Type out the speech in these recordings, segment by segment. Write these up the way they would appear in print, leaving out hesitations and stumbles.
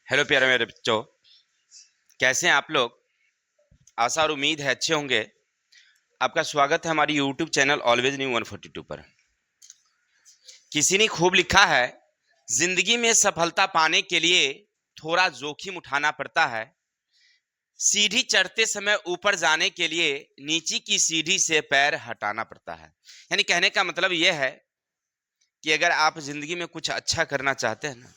Hello प्यारे मेरे बच्चों, कैसे हैं आप लोग। आशा और उम्मीद है अच्छे होंगे। आपका स्वागत है हमारी यूट्यूब चैनल ऑलवेज न्यू 142 पर। किसी ने खूब लिखा है, जिंदगी में सफलता पाने के लिए थोड़ा जोखिम उठाना पड़ता है। सीढ़ी चढ़ते समय ऊपर जाने के लिए नीचे की सीढ़ी से पैर हटाना पड़ता है। यानी कहने का मतलब यह है कि अगर आप जिंदगी में कुछ अच्छा करना चाहते हैं ना,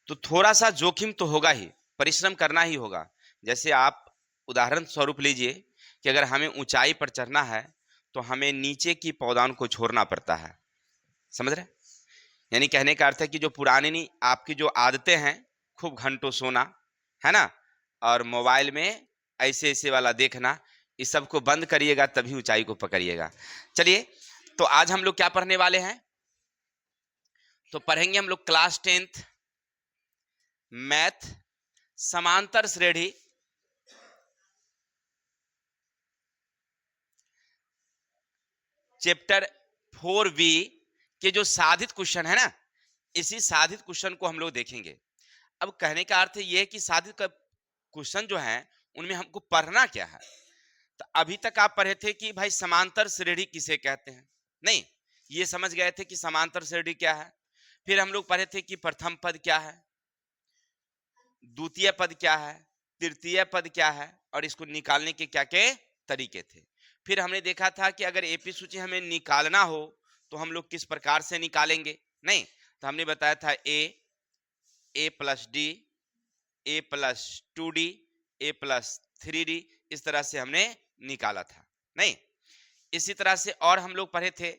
तो थोड़ा सा जोखिम तो होगा ही, परिश्रम करना ही होगा। जैसे आप उदाहरण स्वरूप लीजिए कि अगर हमें ऊंचाई पर चढ़ना है तो हमें नीचे की पौधान को छोड़ना पड़ता है। समझ रहे? यानी कहने का अर्थ है कि जो पुरानी नहीं आपकी जो आदतें हैं, खूब घंटों सोना, है ना, और मोबाइल में ऐसे ऐसे वाला देखना, इस सब को बंद करिएगा तभी ऊंचाई को पकड़िएगा। चलिए, तो आज हम लोग क्या पढ़ने वाले हैं? तो पढ़ेंगे हम लोग क्लास 10th मैथ समांतर श्रेणी चैप्टर 4B के जो साधित क्वेश्चन है ना, इसी साधित क्वेश्चन को हम लोग देखेंगे। अब कहने का अर्थ ये है कि साधित का क्वेश्चन जो है उनमें हमको पढ़ना क्या है। तो अभी तक आप पढ़े थे कि भाई समांतर श्रेणी किसे कहते हैं, नहीं, ये समझ गए थे कि समांतर श्रेणी क्या है। फिर हम लोग पढ़े थे कि प्रथम पद क्या है, द्वितीय पद क्या है, तृतीय पद क्या है, और इसको निकालने के क्या क्या तरीके थे। फिर हमने देखा था कि अगर एपी सूची हमें निकालना हो तो हम लोग किस प्रकार से निकालेंगे। नहीं, तो हमने बताया था ए प्लस डी, ए प्लस 2D, ए प्लस 3D, इस तरह से हमने निकाला था। नहीं, इसी तरह से और हम लोग पढ़े थे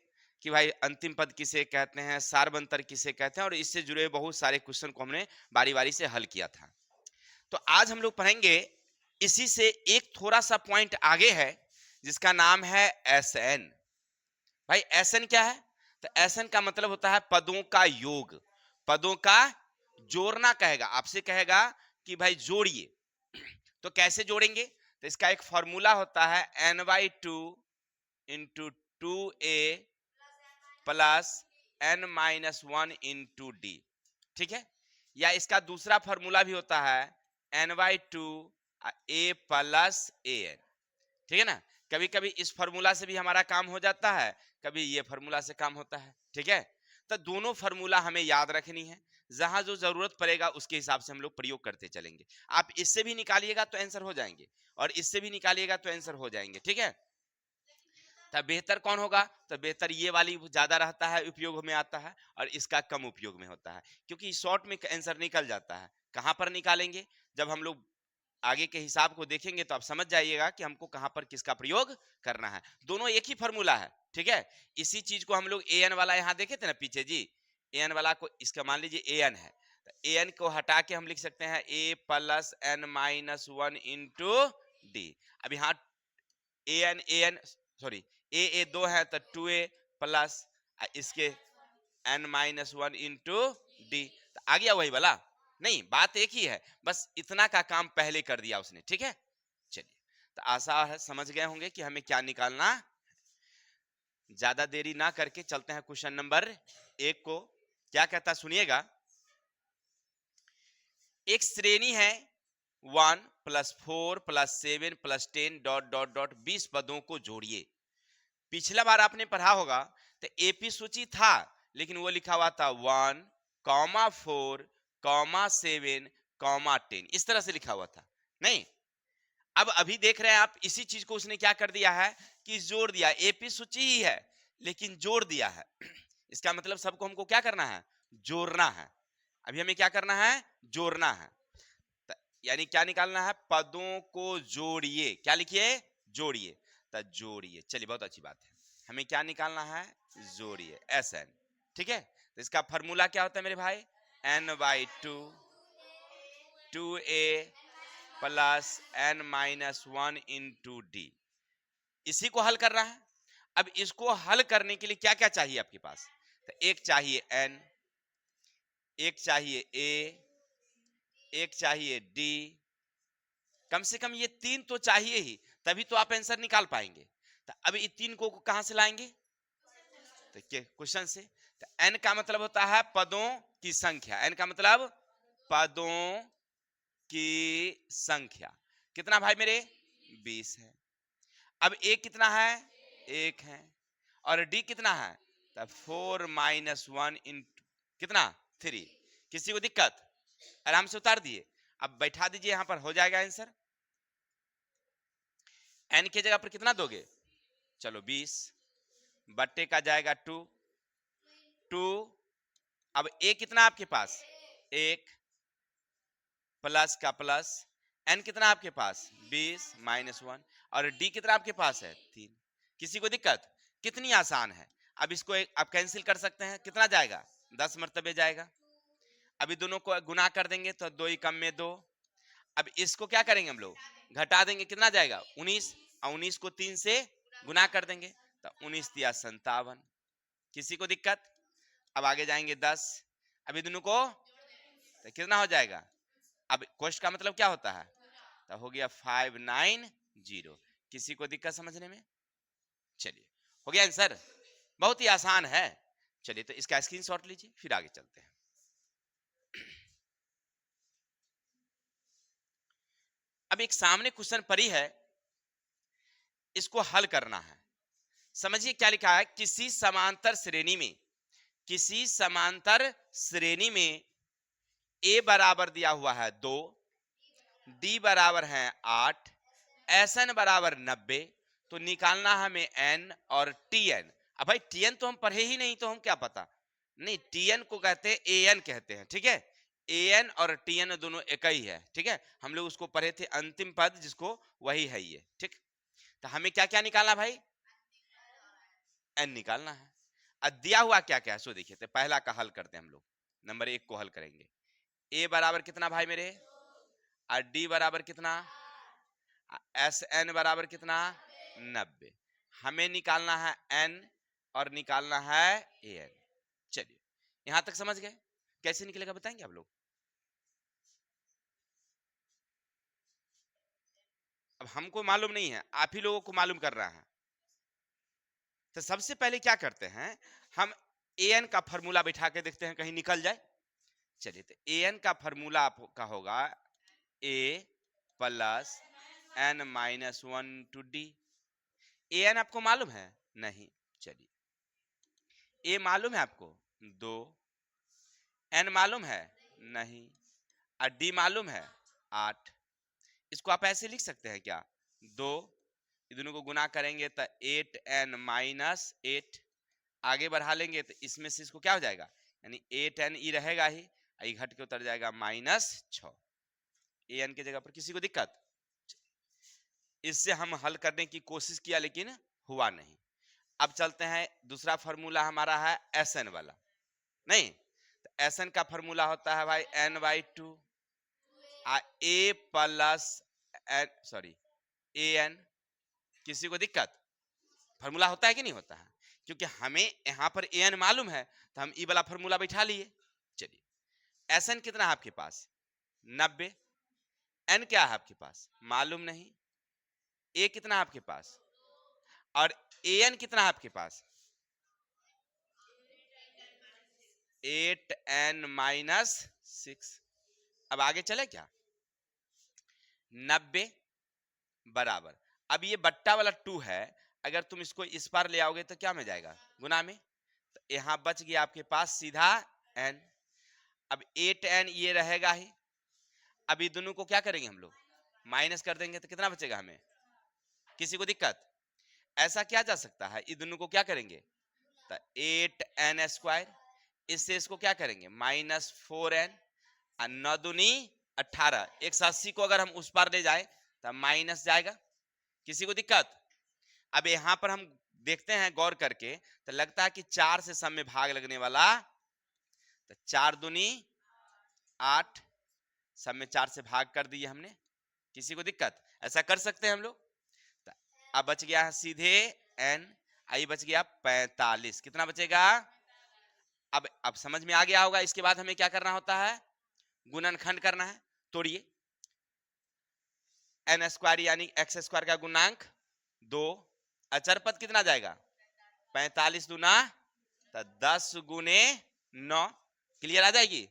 कि भाई अंतिम पद किसे कहते हैं, सार्वंतर किसे कहते हैं, और इससे जुड़े बहुत सारे क्वेश्चन को हमने बारी बारी से हल किया था। तो आज हम लोग पढ़ेंगे इसी से एक थोड़ा सा पॉइंट आगे है जिसका नाम है एसएन। भाई एसएन क्या है? तो एसएन का मतलब होता है पदों का योग, पदों का जोड़ना। कहेगा आपसे, कहेगा कि भाई जोड़िए। तो कैसे जोड़ेंगे? तो इसका एक फॉर्मूला होता है n/2 into 2a plus n-1 into D. ठीक है? या इसका दूसरा फॉर्मूला भी होता है n/2 a प्लस an। ठीक है ना? कभी कभी इस फॉर्मूला से भी हमारा काम हो जाता है, कभी ये फॉर्मूला से काम होता है। ठीक है? तो दोनों फॉर्मूला हमें याद रखनी है, जहां जो जरूरत पड़ेगा उसके हिसाब से हम लोग प्रयोग करते चलेंगे। आप इससे भी निकालिएगा तो आंसर हो जाएंगे, और इससे भी निकालिएगा तो आंसर हो जाएंगे। ठीक है? तब बेहतर कौन होगा? तो बेहतर ये वाली ज्यादा रहता है, उपयोग में आता है, और इसका कम उपयोग में होता है, क्योंकि शॉर्ट में आंसर निकल जाता है। कहां पर निकालेंगे? जब हम लोग आगे के हिसाब को देखेंगे तो आप समझ जाइएगा कि हमको कहां पर किसका प्रयोग करना है। दोनों एक ही फॉर्मूला है। ठीक है? इसी चीज को हम लोग एन वाला यहां देखे थे ना पीछे जी, एन वाला को इसका मान लीजिए एन है, तो एन को हटा के हम लिख सकते हैं ए प्लस n-1 इंटू डी। अब यहाँ एन सॉरी ए दो है तो 2a प्लस इसके n-1 इंटू डी। तो आ गया वही वाला। नहीं, बात एक ही है, बस इतना का काम पहले कर दिया उसने। ठीक है? चलिए, तो आशा है समझ गए होंगे कि हमें क्या निकालना। ज्यादा देरी ना करके चलते हैं क्वेश्चन नंबर 1 को। क्या कहता सुनिएगा। एक श्रेणी है 1 plus 4 plus 7 plus 10 dot dot dot 20 पदों को जोड़िए। पिछला बार आपने पढ़ा होगा तो एपी सूची था, लेकिन वो लिखा हुआ था 1, 4, 7, 10, इस तरह से लिखा हुआ था। नहीं, अब अभी देख रहे हैं आप, इसी चीज को उसने क्या कर दिया है कि जोड़ दिया। एपी सूची ही है लेकिन जोड़ दिया है। इसका मतलब सबको हमको क्या करना है? जोड़ना है। अभी हमें क्या करना है? जोड़ना है। यानी क्या निकालना है? पदों को जोड़िए। क्या लिखिए? जोड़िए। तो जोड़िए, चलिए बहुत अच्छी बात है। हमें क्या निकालना है? जोड़िए, एसएन। ठीक है? तो इसका फॉर्मूला क्या होता है मेरे भाई? n/2 2a plus n-1 into D. इसी को हल करना है। अब इसको हल करने के लिए क्या क्या चाहिए आपके पास? तो एक चाहिए n, एक चाहिए a, एक चाहिए d, कम से कम ये तीन तो चाहिए ही, तभी तो आप आंसर निकाल पाएंगे। तो अब ये तीन को कहां से लाएंगे? तो क्वेश्चन से। तो n का मतलब होता है पदों की संख्या। n का मतलब पदों की संख्या। कितना भाई मेरे? 20 है। अब ए कितना है? 1 है। और डी कितना है? तब 4 माइनस 1 इंटू कितना? 3। किसी को दिक्कत? आराम से उतार दिए। अब बैठा दीजिए, यहां पर हो जाएगा आंसर। एन की जगह पर कितना दोगे? चलो 20 बट्टे का जाएगा 2। अब ए कितना आपके पास? 1 प्लस का प्लस, एन कितना आपके पास? 20 माइनस 1। और डी कितना आपके पास है? 3। किसी को दिक्कत? कितनी आसान है। अब इसको आप कैंसिल कर सकते हैं। कितना जाएगा? 10 मर्तबे जाएगा। अभी दोनों को गुना कर देंगे तो 2 ही कम में 2। अब इसको क्या करेंगे हम लोग? घटा देंगे। कितना जाएगा? 19। और 19 को 3 से गुना कर देंगे तो 19 दिया 57। किसी को दिक्कत? अब आगे जाएंगे 10। अभी दोनों को तो कितना हो जाएगा? अब क्वेश्चन का मतलब क्या होता है? तो हो गया 590। किसी को दिक्कत समझने में? चलिए, हो गया आंसर। बहुत ही आसान है। चलिए तो इसका स्क्रीनशॉट लीजिए, फिर आगे चलते हैं। अब एक सामने क्वेश्चन पड़ी है, इसको हल करना है। समझिए क्या लिखा है। किसी समांतर श्रेणी में ए बराबर दिया हुआ है 2, डी बराबर है 8, एस एन बराबर 90। तो निकालना हमें एन और टी एन। अब भाई टी एन तो हम पढ़े ही नहीं, तो हम क्या पता? नहीं, टी एन को कहते हैं ए एन कहते हैं, ठीक है। ए एन और टी एन दोनों एक ही है, ठीक है। हम लोग उसको पढ़े थे अंतिम पद, जिसको वही है ये, ठीक। तो हमें क्या क्या निकालना भाई? एन निकालना है। अब दिया हुआ क्या क्या है सो देखिए। तो पहला का हल करते हैं हम लोग। नंबर 1 को हल करेंगे। ए बराबर कितना भाई मेरे? और डी बराबर कितना? एस एन बराबर कितना? 90। हमें निकालना है एन और निकालना है ए एन। चलिए, यहां तक समझ गए? कैसे निकलेगा बताएंगे आप लोग? अब हमको मालूम नहीं है, आप ही लोगों को मालूम कर रहा है। तो सबसे पहले क्या करते हैं, हम ए एन का फॉर्मूला बैठा के देखते हैं कहीं निकल जाए। चलिए, तो ए एन का फॉर्मूला आपका होगा a plus n minus 1 to d. A n आपको मालूम है? नहीं। चलिए, ए मालूम है आपको? 2। एन मालूम है? नहीं। और डी मालूम है? 8। इसको आप ऐसे लिख सकते हैं क्या? 2 दोनों को गुना करेंगे तो 8n माइनस 8। आगे बढ़ा लेंगे तो इसमें से इसको क्या हो जाएगा? यानी 8n ई रहेगा ही, आई घट के उतर जाएगा -6 an की जगह पर। किसी को दिक्कत? इससे हम हल करने की कोशिश किया लेकिन हुआ नहीं। अब चलते हैं, दूसरा फॉर्मूला हमारा है एस एन वाला। नहीं, तो एस एन का फॉर्मूला होता है भाई n/2 A plus A N. किसी को दिक्कत? फॉर्मूला होता है कि नहीं होता है? क्योंकि हमें यहां पर ए एन मालूम है तो हम ई वाला फॉर्मूला बैठा लिए। चलिए, एस एन कितना है आपके पास? 90। एन क्या है आपके पास? मालूम नहीं। ए कितना है आपके पास? और ए एन कितना है आपके पास? 8n minus 6। अब आगे चले क्या? 90 बराबर, अब ये बट्टा वाला 2 है, अगर तुम इसको इस पार ले आओगे तो क्या में जाएगा? गुना में। तो यहां बच गया आपके पास सीधा n। अब 8n ये रहेगा ही। अब ये दोनों को क्या करेंगे हम लोग? माइनस कर देंगे तो कितना बचेगा हमें? किसी को दिक्कत? ऐसा क्या जा सकता है, ये दोनों को क्या करेंगे? तो 8n स्क्वायर, इससे इसको क्या करेंगे? -4n। 9 दूनी 18, 180 को अगर हम उस पार ले जाए तो माइनस जाएगा। किसी को दिक्कत? अब यहां पर हम देखते हैं गौर करके, तो लगता है कि 4 से सब में भाग लगने वाला। तो 4 दूनी 8, सब में 4 से भाग कर दिए हमने। किसी को दिक्कत? ऐसा कर सकते हैं हम लोग। तो अब बच गया है सीधे n, आई बच गया 45। कितना बचेगा? अब समझ में आ गया होगा। इसके बाद हमें क्या करना होता है? गुणनखंड करना है। तोड़िए, एन स्क्वायर यानी एक्स स्क्वायर का गुणांक 2, अचर पद कितना जाएगा? 45 दूना तो 10 गुने 9। क्लियर आ जाएगी?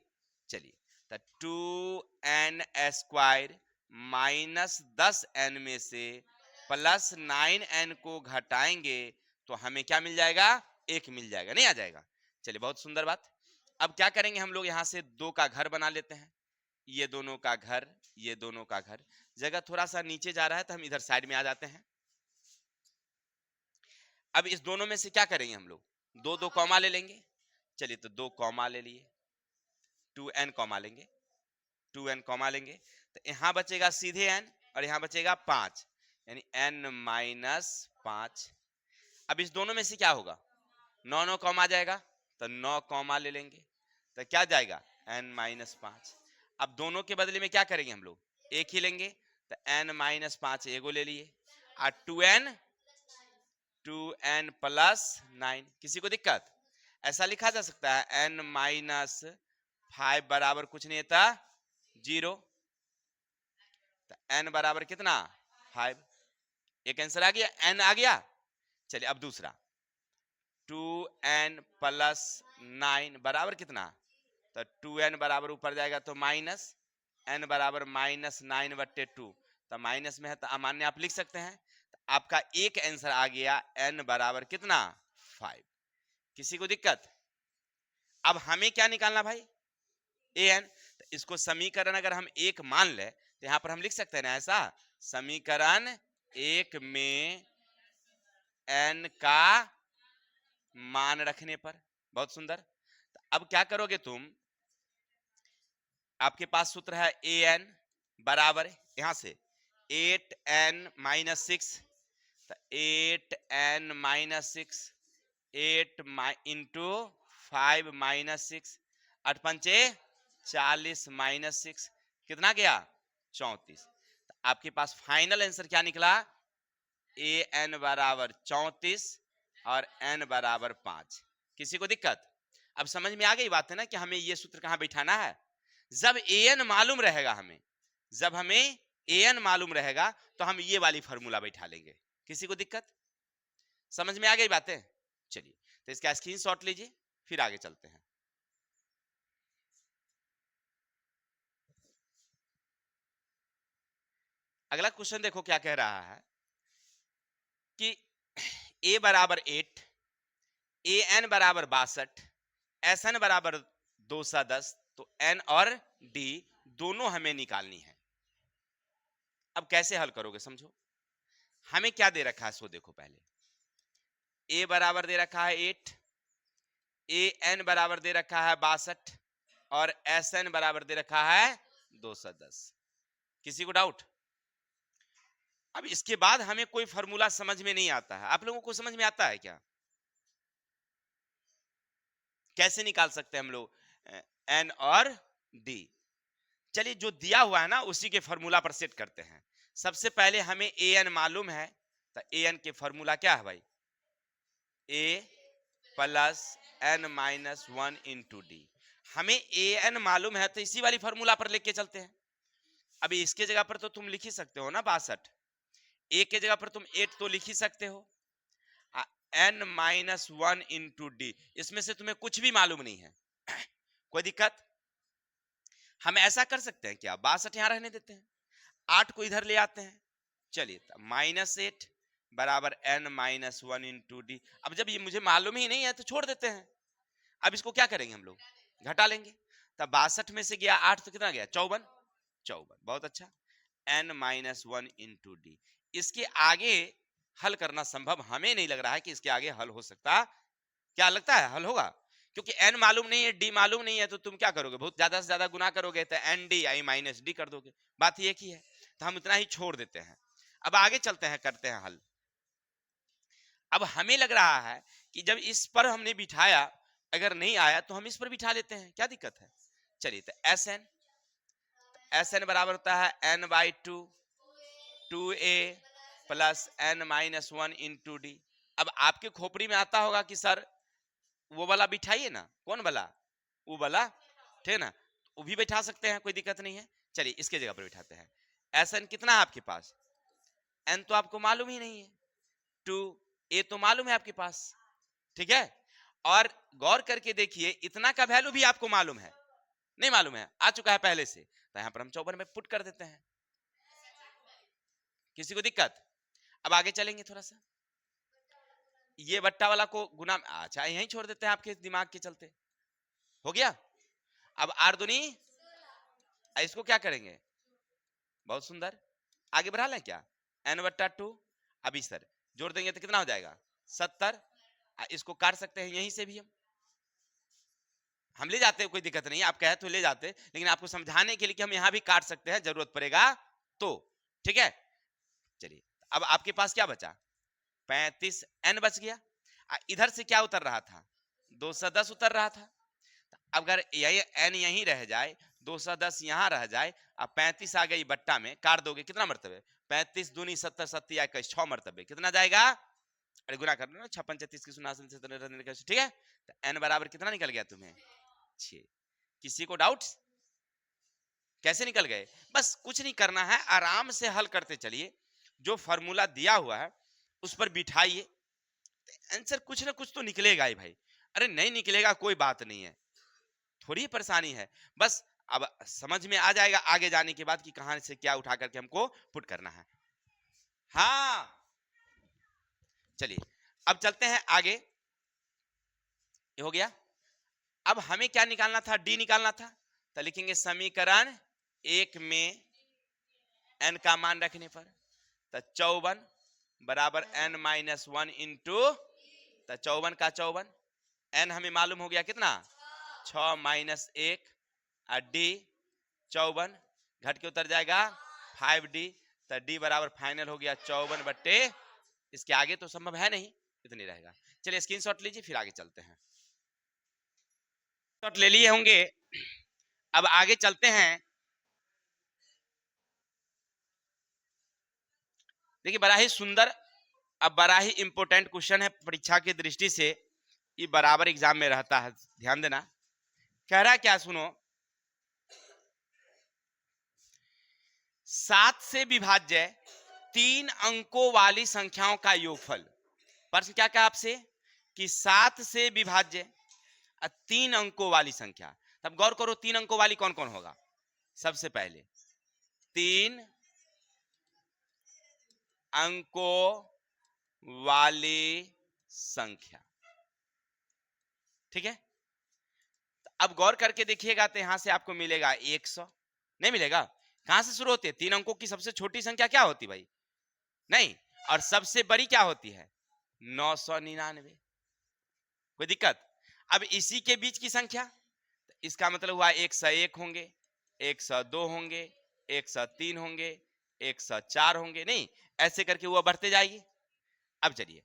चलिए, तो 2n² माइनस 10n में से प्लस 9n को घटाएंगे तो हमें क्या मिल जाएगा? 1 मिल जाएगा, नहीं आ जाएगा? चलिए, बहुत सुंदर बात। अब क्या करेंगे हम लोग, यहां से 2 का घर बना लेते हैं। ये दोनों का घर, ये दोनों का घर। जगह थोड़ा सा नीचे जा रहा है तो हम इधर साइड में आ जाते हैं। अब इस दोनों में से क्या करेंगे हम लोग? 2 कॉमा ले लेंगे। चलिए, तो 2 कॉमा ले लिए, 2n कॉमा लेंगे, 2n कॉमा लेंगे, तो यहां बचेगा सीधे n और यहां बचेगा 5, यानी n माइनस 5। अब इस दोनों में से क्या होगा? 9 कॉमा जाएगा, तो 9 कॉमा ले लेंगे, तो क्या जाएगा? n minus 5। अब दोनों के बदले में क्या करेंगे हम लोग? एक ही लेंगे, तो n माइनस 5 एगो ले लिए, और 2n प्लस 9। किसी को दिक्कत? ऐसा लिखा जा सकता है n माइनस 5 बराबर कुछ नहीं था 0, तो n बराबर कितना? 5। एक आंसर आ गया, n आ गया। चलिए, अब दूसरा 2n प्लस 9 बराबर कितना? तो 2n बराबर ऊपर जाएगा तो माइनस, n बराबर माइनस 9/2, तो माइनस में है तो अमान्य आप लिख सकते हैं। तो आपका एक आंसर आ गया, n बराबर कितना? 5। किसी को दिक्कत? अब हमें क्या निकालना भाई? an। तो इसको समीकरण अगर हम एक मान ले तो यहां पर हम लिख सकते हैं ना ऐसा, समीकरण एक में n का मान रखने पर। बहुत सुंदर। तो अब क्या करोगे तुम? आपके पास सूत्र है an बराबर यहां से 8n माइनस 6, तो 8n माइनस 6, 8 इंटू 5 माइनस 6, 8 पंचे 40 माइनस 6, कितना गया? 34। तो आपके पास फाइनल आंसर क्या निकला? an बराबर 34 और n बराबर 5। किसी को दिक्कत? अब समझ में आ गई बात है ना कि हमें ये सूत्र कहां बैठाना है? जब an मालूम रहेगा हमें, जब हमें an मालूम रहेगा तो हम ये वाली फॉर्मूला बैठा लेंगे। किसी को दिक्कत? समझ में आ गई बातें? चलिए, तो इसका स्क्रीनशॉट लीजिए, फिर आगे चलते हैं। अगला क्वेश्चन देखो क्या कह रहा है कि a बराबर 8, an बराबर 62, sn बराबर 210, तो n और d दोनों हमें निकालनी है। अब कैसे हल करोगे समझो। हमें क्या दे रखा है सो देखो पहले। a बराबर दे रखा है 8, an बराबर दे रखा है 62 और sn बराबर दे रखा है 210। किसी को डाउट? अब इसके बाद हमें कोई फॉर्मूला समझ में नहीं आता है। आप लोगों को समझ में आता है क्या? कैसे निकाल सकते हैं हम लोग n और d? चलिए, जो दिया हुआ है ना उसी के फॉर्मूला पर सेट करते हैं। सबसे पहले हमें an मालूम है, तो an के फॉर्मूला क्या है भाई? a plus n minus 1 into D. हमें an मालूम है तो इसी वाली फॉर्मूला पर लेके चलते हैं। अभी इसके जगह पर तो तुम लिख ही सकते हो ना 62, a के जगह पर तुम 8 तो लिख ही सकते हो, n माइनस 1 इंटू डी। इसमें से तुम्हें कुछ भी मालूम नहीं है, कोई दिक्कत? हम ऐसा कर सकते हैं क्या, 62 यहां रहने देते हैं, 8 को इधर ले आते हैं। चलिए, -8 बराबर n माइनस 1 इंटू डी। अब जब ये मुझे मालूम ही नहीं है तो छोड़ देते हैं। अब इसको क्या करेंगे हम लोग? घटा लेंगे। तब 62 में से गया 8 तो कितना गया? 54। 54, बहुत अच्छा। n minus 1 into D. इसके आगे हल करना संभव हमें नहीं लग रहा है कि इसके आगे हल हो सकता। क्या लगता है हल होगा? क्योंकि n मालूम नहीं है, d मालूम नहीं है, तो तुम क्या करोगे? बहुत ज्यादा से ज्यादा गुना करोगे तो n d i minus D कर दोगे। बात एक ही है, तो हम इतना ही छोड़ देते हैं। अब आगे चलते हैं, करते हैं हल। अब हमें लग रहा है कि जब इस पर हमने बिठाया, अगर नहीं आया तो हम इस पर बिठा लेते हैं, क्या दिक्कत है? चलिए, तो Sn बराबर होता है n/2 2a plus n minus 1 into D. अब आपके खोपड़ी में आता होगा कि सर वो वाला बिठाइए ना, कौन वाला? वो वाला, ठीक है ना? वो भी बैठा सकते हैं, कोई दिक्कत नहीं है। चलिए, इसके जगह पर बिठाते हैं। Sn कितना है आपके पास? n तो आपको मालूम ही नहीं है, 2 a तो मालूम है आपके पास, ठीक है? और गौर करके देखिए, इतना का वैल्यू भी आपको मालूम है, नहीं मालूम है, आ चुका है पहले से, तो यहाँ पर हम 54 में पुट कर देते हैं। किसी को दिक्कत? अब आगे चलेंगे थोड़ा सा, ये बट्टा वाला को गुना, अच्छा यहीं छोड़ देते हैं आपके दिमाग के चलते, हो गया। अब आर दूनी, इसको क्या करेंगे, बहुत सुंदर, आगे बढ़ा लें क्या, n/2, अभी सर जोड़ देंगे तो कितना हो जाएगा 70, इसको काट सकते हैं यहीं से भी, हम ले जाते हैं, कोई दिक्कत नहीं, आप कहे तो ले जाते, लेकिन आपको समझाने के लिए कि हम यहां भी काट सकते हैं जरूरत पड़ेगा तो, ठीक है। चलिए अब आपके पास क्या बचा, 35 n बच गया, इधर से क्या उतर रहा था, 210 उतर रहा था। अगर यही n यहीं रह जाए, 210 यहां रह जाए, अब 35 आ गई बट्टा में, काट दोगे कितना मरतबे, 35 दूनी 70, 70 21, 6 मरतबे, कितना जाएगा, अरे गुना कर लो ना, 56 36 की 89, ठीक है। तो n बराबर कितना निकल गया तुम्हें, 6। किसी को डाउट, कैसे निकल गए, बस कुछ नहीं करना है, आराम से हल करते चलिए, जो फॉर्मूला दिया हुआ है उस पर बिठाइए, आंसर कुछ ना कुछ तो निकलेगा ही भाई, अरे नहीं निकलेगा कोई बात नहीं है, थोड़ी परेशानी है, बस अब समझ में आ जाएगा आगे जाने के बाद कि कहां से क्या उठा करके हमको पुट करना है। हाँ चलिए अब चलते हैं आगे, ये हो गया। अब हमें क्या निकालना था, डी निकालना था, तो लिखेंगे समीकरण 1 में n का मान रखने पर, तो 54 बराबर n-1 इंटू, तो 54 का 54, n हमें मालूम हो गया कितना 6 - 1, डी 54 घट के उतर जाएगा 5d, तो डी बराबर फाइनल हो गया 54 बट्टे, इसके आगे तो संभव है नहीं, इतनी रहेगा। चलिए स्क्रीनशॉट लीजिए, फिर आगे चलते हैं, शॉट ले लिए होंगे, अब आगे चलते हैं। देखिए बड़ा ही सुंदर, अब बड़ा ही इंपॉर्टेंट क्वेश्चन है परीक्षा की दृष्टि से, ये बराबर एग्जाम में रहता है, ध्यान देना। कह रहा क्या, सुनो, 7 से विभाज्य 3 अंकों वाली संख्याओं का योगफल, प्रश्न क्या कहा आपसे कि 7 से विभाज्य 3 अंकों वाली संख्या, तब गौर करो 3 अंकों वाली कौन कौन होगा, सबसे पहले 3 अंकों वाली संख्या, ठीक है। अब गौर करके देखिएगा तो यहां से आपको मिलेगा 100, नहीं मिलेगा, कहां से शुरू होती है, 3 अंकों की सबसे छोटी संख्या क्या होती भाई, नहीं, और सबसे बड़ी क्या होती है 999, कोई दिक्कत। अब इसी के बीच की संख्या, इसका मतलब हुआ 101 होंगे, 102 होंगे, 103 होंगे, 104 होंगे, नहीं ऐसे करके वो बढ़ते जाएगी। अब चलिए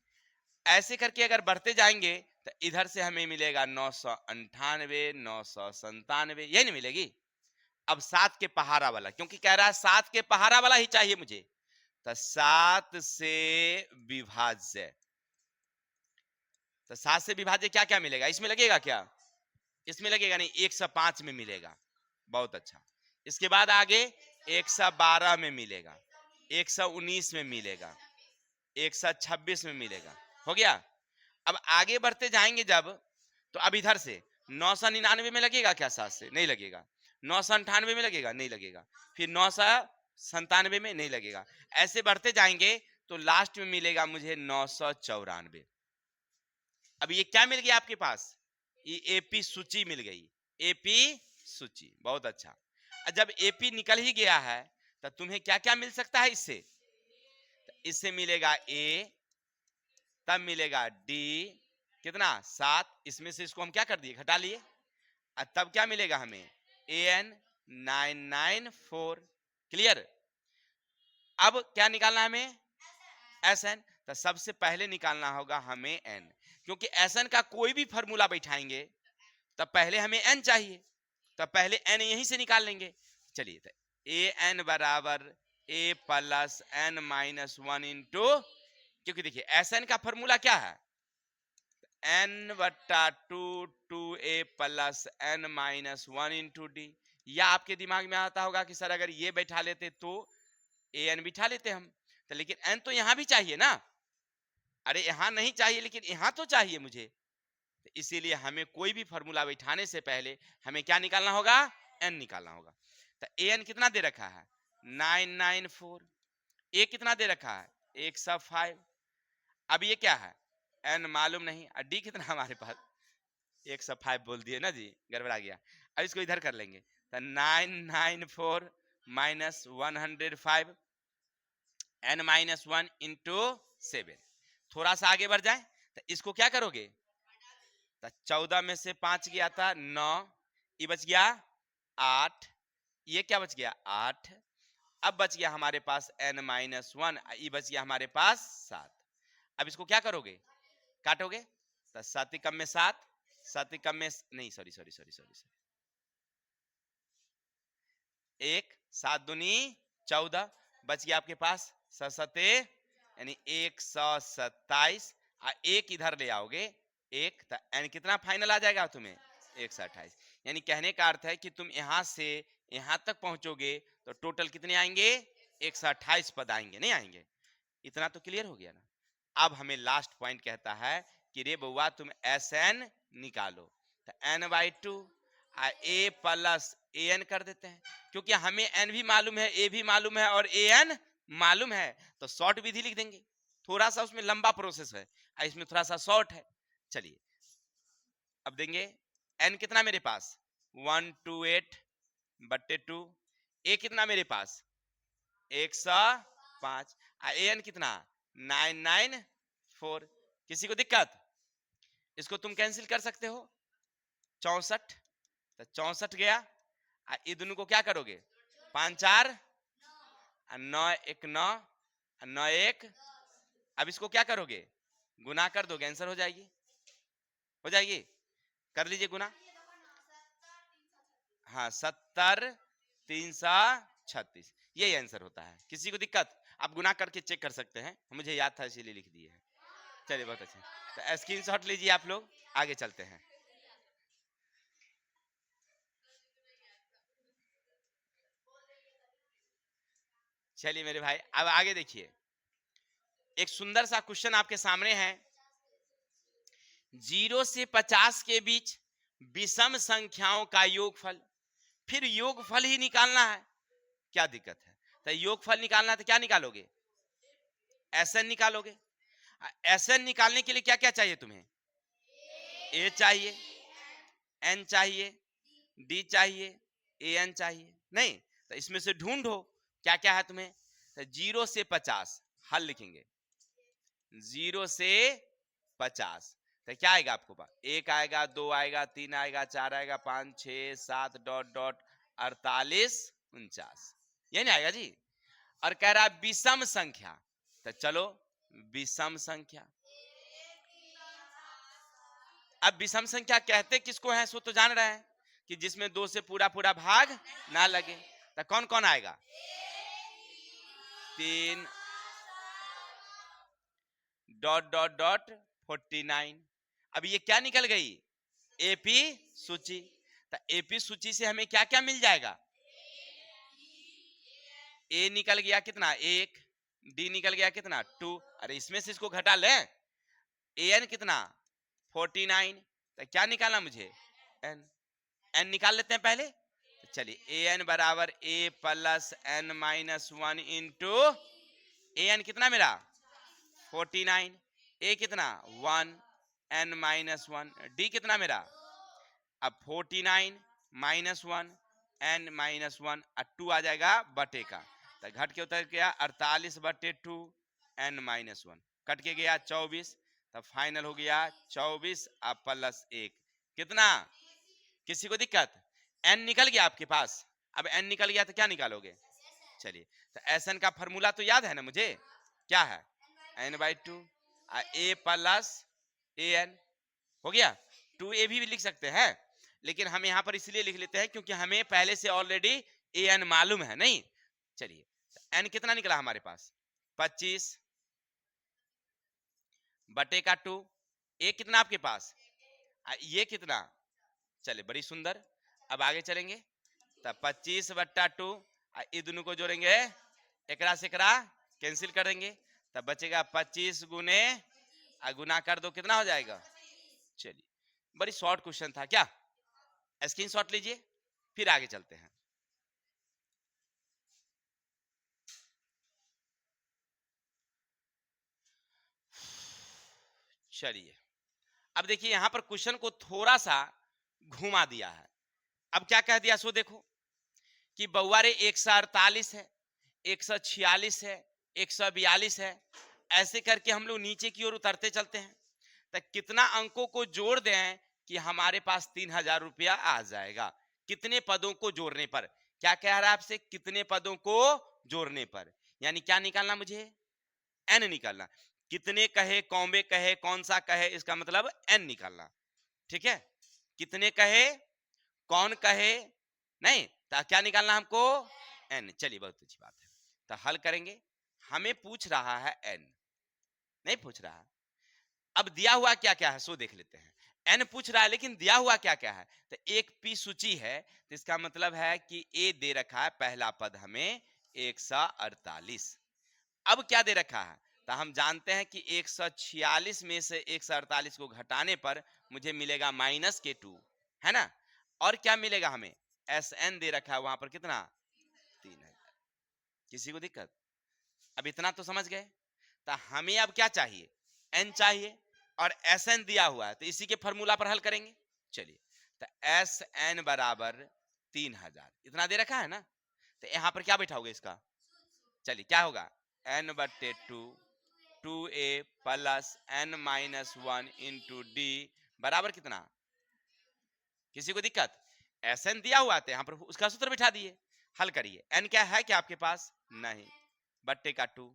ऐसे करके अगर बढ़ते जाएंगे तो इधर से हमें मिलेगा 998, 997, यही नहीं मिलेगी। अब 7 के पहाड़ा वाला, क्योंकि कह रहा है 7 के पहाड़ा वाला ही चाहिए मुझे, तो 7 से विभाज्य, तो 7 से विभाज्य क्या क्या मिलेगा, इसमें लगेगा क्या, इसमें लगेगा नहीं, 105 में मिलेगा, बहुत अच्छा। इसके बाद आगे 112 में मिलेगा, 119 में मिलेगा, 126 में मिलेगा, हो गया। अब आगे बढ़ते जाएंगे जब, तो अब इधर से 999 में लगेगा क्या, 7 से नहीं लगेगा, 998 में लगेगा नहीं लगेगा, फिर 997 में नहीं लगेगा, ऐसे बढ़ते जाएंगे तो लास्ट में मिलेगा मुझे 994। अब ये क्या मिल गया आपके पास, ये एपी सूची मिल गई, एपी सूची, बहुत अच्छा। जब एपी निकल ही गया है तो तुम्हें क्या क्या मिल सकता है इससे, इससे मिलेगा ए, तब मिलेगा डी, कितना 7, इसमें से इसको हम क्या कर दिए घटा लिए, तब क्या मिलेगा हमें AN 994, क्लियर। अब क्या निकालना है हमें SN, तो सबसे पहले निकालना होगा हमें N, क्योंकि SN का कोई भी फॉर्मूला बैठाएंगे तब पहले हमें N चाहिए, तो पहले N यहीं से निकाल लेंगे। चलिए तो AN बराबर A प्लस N-1 इंटू, क्योंकि देखिए SN का फॉर्मूला क्या है, n/2 2a plus n-1 into D, या आपके दिमाग में आता होगा कि सर अगर ये बैठा लेते तो an बिठा लेते हम, तो लेकिन n तो यहां भी चाहिए ना, अरे यहां नहीं चाहिए लेकिन यहां तो चाहिए मुझे, तो इसीलिए हमें कोई भी फॉर्मूला बैठाने से पहले हमें क्या निकालना होगा एन निकालना होगा। तो ए एन कितना दे रखा है 994, ए कितना दे रखा है 105। अब ये क्या है एन मालूम नहीं, और डी कितना हमारे पास 105 बोल दिए ना जी, गड़बड़ा गया। अब इसको इधर कर लेंगे तो 994 माइनस 105 एन माइनस 1 इंटू 7। थोड़ा सा आगे बढ़ जाए तो इसको क्या करोगे तो 14 में से 5 गया था 9, ये बच गया 8, ये क्या बच गया 8। अब बच गया हमारे पास n माइनस 1, ये बच गया हमारे पास 7। अब इसको क्या करोगे काटोगे तो 7 कम में 7, 7 कम में नहीं sorry sorry sorry sorry sorry 1 7 दूनी 14, बच गया आपके पास 7 यानी 127। एक इधर ले आओगे एक तो एन कितना फाइनल आ जाएगा तुम्हें 128। यानी कहने का अर्थ है कि तुम यहां से यहां तक पहुंचोगे तो टोटल कितने आएंगे 128 पद आएंगे, नहीं आएंगे। इतना तो क्लियर हो गया ना। अब हमें लास्ट पॉइंट कहता है कि रे बउआ तुम एस एन निकालो, तो N by 2 A plus A N कर देते हैं, क्योंकि हमें एन भी मालूम है ए भी मालूम है और ए एन मालूम है, तो शॉर्ट विधि लिख देंगे। थोड़ा सा उसमें लंबा प्रोसेस है, इसमें थोड़ा सा शॉर्ट है। चलिए अब देंगे एन कितना मेरे पास 128 बट्टे 2, ए कितना मेरे पास 105, ए एन कितना 994। किसी को दिक्कत? इसको तुम कैंसिल कर सकते हो 64, तो 64 गया। ये दोनों को क्या करोगे 5 4 9 1 9 9 1। अब इसको क्या करोगे गुना कर दोगे, आंसर हो जाएगी, हो जाएगी। कर लीजिए गुना, हाँ 70 336 यही आंसर होता है। किसी को दिक्कत? आप गुना करके चेक कर सकते हैं, मुझे याद था इसीलिए लिख दिए हैं। चलिए बहुत अच्छा, तो स्क्रीनशॉट लीजिए आप लोग, आगे चलते हैं। चलिए मेरे भाई अब आगे देखिए, एक सुंदर सा क्वेश्चन आपके सामने है। 0 से 50 के बीच विषम संख्याओं का योगफल, फिर योगफल ही निकालना है, क्या दिक्कत है? तो योगफल निकालना है तो क्या निकालोगे एसएन निकालोगे। एसएन निकालने के लिए क्या क्या चाहिए तुम्हें? ए चाहिए, एन चाहिए, डी चाहिए, ए एन चाहिए, नहीं तो इसमें से ढूंढो क्या क्या है तुम्हें। तो 0 से 50 हल लिखेंगे, 0 से 50 तो क्या आएगा आपको पास 1 आएगा 2 आएगा 3 आएगा 4 आएगा 5 6 7 डॉट डॉट 48 49, ये नहीं आएगा जी। और कह रहा विषम संख्या, तो चलो विषम संख्या। अब विषम संख्या कहते किसको है सो तो जान रहे हैं कि जिसमें 2 से पूरा पूरा भाग ना लगे, तो कौन कौन आएगा 3 डॉट डॉट डॉट 49। अब ये क्या निकल गई एपी सूची, तो एपी सूची से हमें क्या क्या मिल जाएगा, ए निकल गया कितना 1, डी निकल गया कितना 2, अरे इसमें से इसको घटा ले, ए एन कितना 49, तो क्या निकालना मुझे एन, एन निकाल लेते हैं पहले। तो चलिए ए एन बराबर ए plus n minus 1 into A N कितना मेरा 49, ए कितना 1 एन माइनस 1, डी कितना मेरा अब 49 माइनस 1 एन माइनस 1 और 2 आ जाएगा बटे का, तो घट के उतर गया 48 बटे 2 एन माइनस 1, कट के गया 24, तब फाइनल हो गया 24 प्लस 1 कितना। किसी को दिक्कत? एन निकल गया आपके पास, अब एन निकल गया तो क्या निकालोगे, चलिए तो एस एन का फॉर्मूला तो याद है ना मुझे, क्या है N by 2 A plus A N, हो गया 2a भी लिख सकते हैं, लेकिन हम यहां पर इसलिए लिख लेते हैं क्योंकि हमें पहले से ऑलरेडी ए एन मालूम है, नहीं। चलिए एन कितना निकला हमारे पास 25 बटे का 2, ए कितना आपके पास ये कितना, चलिए बड़ी सुंदर। अब आगे चलेंगे तो 25 बट्टा 2 ये दोनों को जोड़ेंगे एकरा से एकरा कैंसिल कर देंगे, तब बचेगा 25 गुने गुना कर दो कितना हो जाएगा। चलिए बड़ी शॉर्ट क्वेश्चन था क्या, स्क्रीनशॉट लीजिए। फिर आगे चलते हैं। चलिए अब देखिए यहां पर क्वेश्चन को थोड़ा सा घुमा दिया है। अब क्या कह दिया सो देखो कि बउआरे 148 है, 146 है, 142 है, ऐसे करके हम लोग नीचे की ओर उतरते चलते हैं। तो कितना अंकों को जोड़ दें कि हमारे पास 3000 रुपया आ जाएगा। कितने पदों को जोड़ने पर? क्या कह रहा है आपसे? कितने पदों को जोड़ने पर, यानी क्या निकालना मुझे? एन निकालना। कितने कहे, कौवे कहे, कौन सा कहे, इसका मतलब एन निकालना। ठीक है, कितने कहे, कौन कहे, नहीं तो क्या निकालना हमको? एन। चलिए बहुत अच्छी बात है, तो हल करेंगे। हमें पूछ रहा है एन, नहीं पूछ रहा। अब दिया हुआ क्या क्या है सो देख लेते हैं। एन पूछ रहा है लेकिन दिया हुआ क्या क्या है? तो एक पी सूची है, तो इसका मतलब है कि ए दे रखा है पहला पद हमें 148। अब क्या दे रखा है? तो हम जानते हैं कि 146 में से 148 को घटाने पर मुझे मिलेगा -K2, है ना। और क्या मिलेगा हमें? एस एन दे रखा है वहां पर कितना? 3000। किसी को दिक्कत? अब इतना तो समझ गए। तो हमें अब क्या चाहिए? एन चाहिए, और एस एन दिया हुआ है, तो इसी के फॉर्मूला पर हल करेंगे। चलिए, तो एस एन बराबर 3000 इतना दे रखा है ना, तो यहां पर क्या बैठाओगे इसका? चलिए क्या होगा? n/2 2a plus n-1 into D बराबर कितना? किसी को दिक्कत? एस एन दिया हुआ था, यहां पर उसका सूत्र बिठा दिए। हल करिए। एन क्या है क्या आपके पास? नहीं, बट्टे का 2।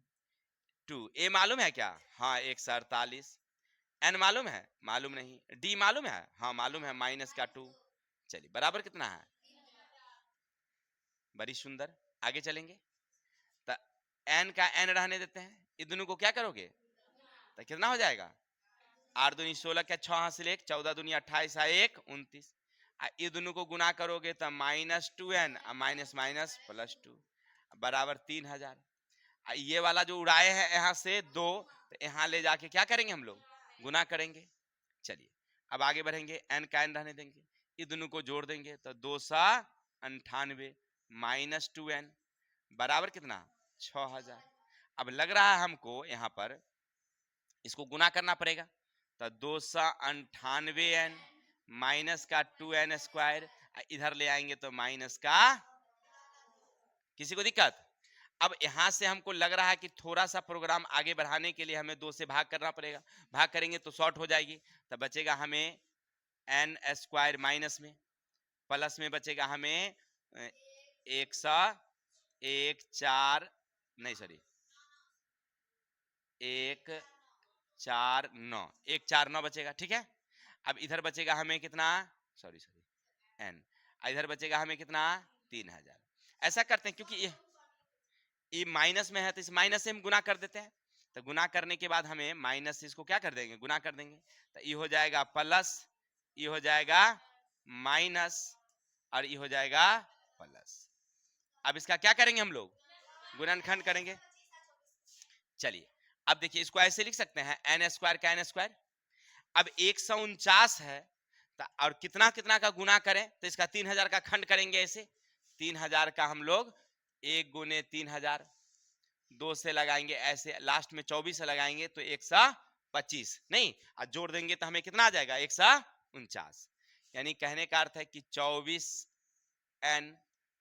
ए मालूम है क्या? हाँ 148। एन मालूम है? मालूम नहीं। डी मालूम है? हाँ मालूम है, -2। चलिए बराबर कितना है? बड़ी सुंदर। आगे चलेंगे, तो एन का एन रहने देते हैं, ये दोनों को क्या करोगे? तो कितना हो जाएगा? 8 दूनी 16 क्या 6 हासिल 1, 14 दूनी 28 1 29। ये दोनों को गुना करोगे तो -2n माइनस माइनस +2 बराबर 3000। ये वाला जो उड़ाए हैं यहाँ से 2, तो यहाँ ले जाके क्या करेंगे हम लोग? गुना करेंगे। चलिए अब आगे बढ़ेंगे, एन का एन रहने देंगे, ये दोनों को जोड़ देंगे तो 298 -2n बराबर कितना? 6000। अब लग रहा है हमको यहाँ पर इसको गुना करना पड़ेगा, तो 298n माइनस का 2n², इधर ले आएंगे तो माइनस का। किसी को दिक्कत? अब यहां से हमको लग रहा है कि थोड़ा सा प्रोग्राम आगे बढ़ाने के लिए हमें 2 से भाग करना पड़ेगा। भाग करेंगे तो शॉर्ट हो जाएगी, तो बचेगा हमें n² माइनस में, प्लस में बचेगा हमें 1 नहीं सॉरी 149 149 बचेगा। ठीक है, अब इधर बचेगा हमें कितना? सॉरी एन, इधर बचेगा हमें कितना? 3000। ऐसा करते हैं क्योंकि ये माइनस में है, तो इस माइनस से हम गुना कर देते हैं। तो गुना करने के बाद हमें माइनस से इसको क्या कर देंगे? गुना कर देंगे। तो ये हो जाएगा प्लस, ये हो जाएगा माइनस, और ये हो जाएगा प्लस। अब इसका क्या करेंगे हम लोग? गुणनखंड करेंगे। चलिए अब देखिए, इसको ऐसे लिख सकते हैं n² का n²। अब 149 है, और कितना कितना का गुना करें? तो इसका 3000 का खंड करेंगे। ऐसे 3000 का हम लोग 1 गुने 3000, 2 से लगाएंगे, ऐसे लास्ट में 24 से लगाएंगे तो 125 नहीं, और जोड़ देंगे तो हमें कितना आ जाएगा? 149। यानी कहने का अर्थ है कि 24n